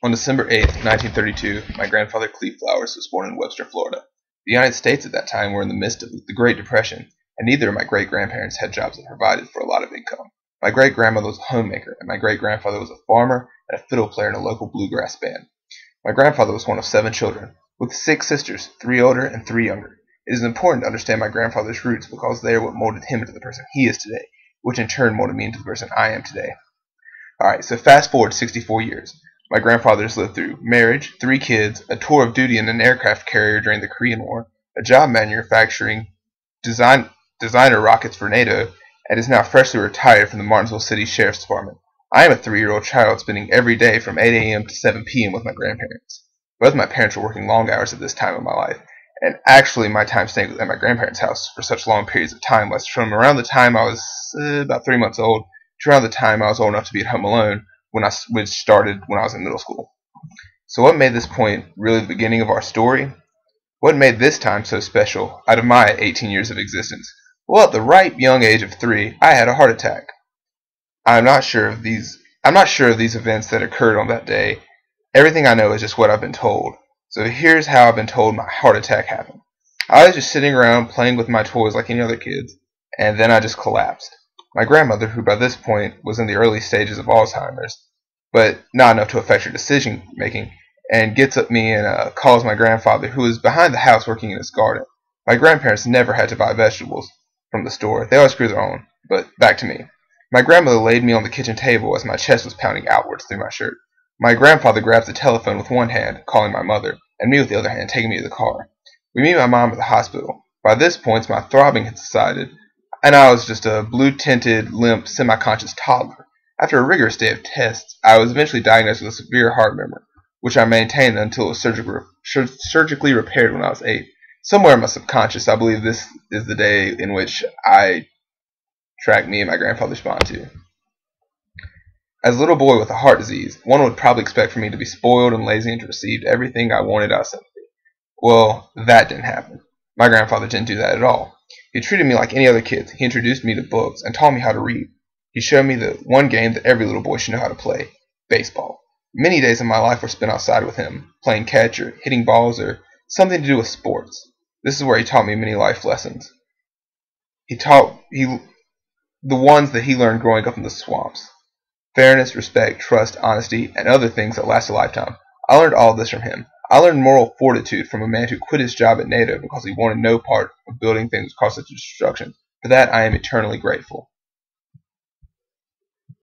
On December 8th, 1932, my grandfather Cleve Flowers was born in Webster, Florida. The United States at that time were in the midst of the Great Depression, and neither of my great-grandparents had jobs that provided for a lot of income. My great-grandmother was a homemaker, and my great-grandfather was a farmer and a fiddle player in a local bluegrass band. My grandfather was one of 7 children, with 6 sisters, 3 older and 3 younger. It is important to understand my grandfather's roots because they are what molded him into the person he is today, which in turn molded me into the person I am today. Alright, so fast forward 64 years. My grandfather's lived through marriage, 3 kids, a tour of duty in an aircraft carrier during the Korean War, a job manufacturing designer rockets for NATO, and is now freshly retired from the Martinsville City Sheriff's Department. I am a 3-year-old child spending every day from 8 a.m. to 7 p.m. with my grandparents. Both my parents were working long hours at this time of my life, and actually my time staying at my grandparents' house for such long periods of time was from around the time I was about 3 months old to around the time I was old enough to be at home alone, which started when I was in middle school. So what made this point really the beginning of our story? What made this time so special out of my 18 years of existence? Well, at the ripe young age of 3, I had a heart attack. I'm not sure of these events that occurred on that day. Everything I know is just what I've been told. So here's how I've been told my heart attack happened. I was just sitting around playing with my toys like any other kids, and then I just collapsed. My grandmother, who by this point was in the early stages of Alzheimer's, but not enough to affect her decision making, and gets at me and calls my grandfather, who was behind the house working in his garden. My grandparents never had to buy vegetables from the store. They always grew their own. But back to me. My grandmother laid me on the kitchen table as my chest was pounding outwards through my shirt. My grandfather grabs the telephone with one hand, calling my mother, and me with the other hand, taking me to the car. We meet my mom at the hospital. By this point, my throbbing had subsided, and I was just a blue-tinted, limp, semi-conscious toddler. After a rigorous day of tests, I was eventually diagnosed with a severe heart murmur, which I maintained until it was surgically repaired when I was 8. Somewhere in my subconscious, I believe this is the day in which I tracked me and my grandfather's bond to. As a little boy with a heart disease, one would probably expect for me to be spoiled and lazy and to receive everything I wanted out of sympathy. Well, that didn't happen. My grandfather didn't do that at all. He treated me like any other kid. He introduced me to books and taught me how to read. He showed me the one game that every little boy should know how to play: baseball. Many days of my life were spent outside with him, playing catch or hitting balls or something to do with sports. This is where he taught me many life lessons. The ones that he learned growing up in the swamps. Fairness, respect, trust, honesty, and other things that last a lifetime. I learned all of this from him. I learned moral fortitude from a man who quit his job at NATO because he wanted no part of building things across such destruction. For that I am eternally grateful.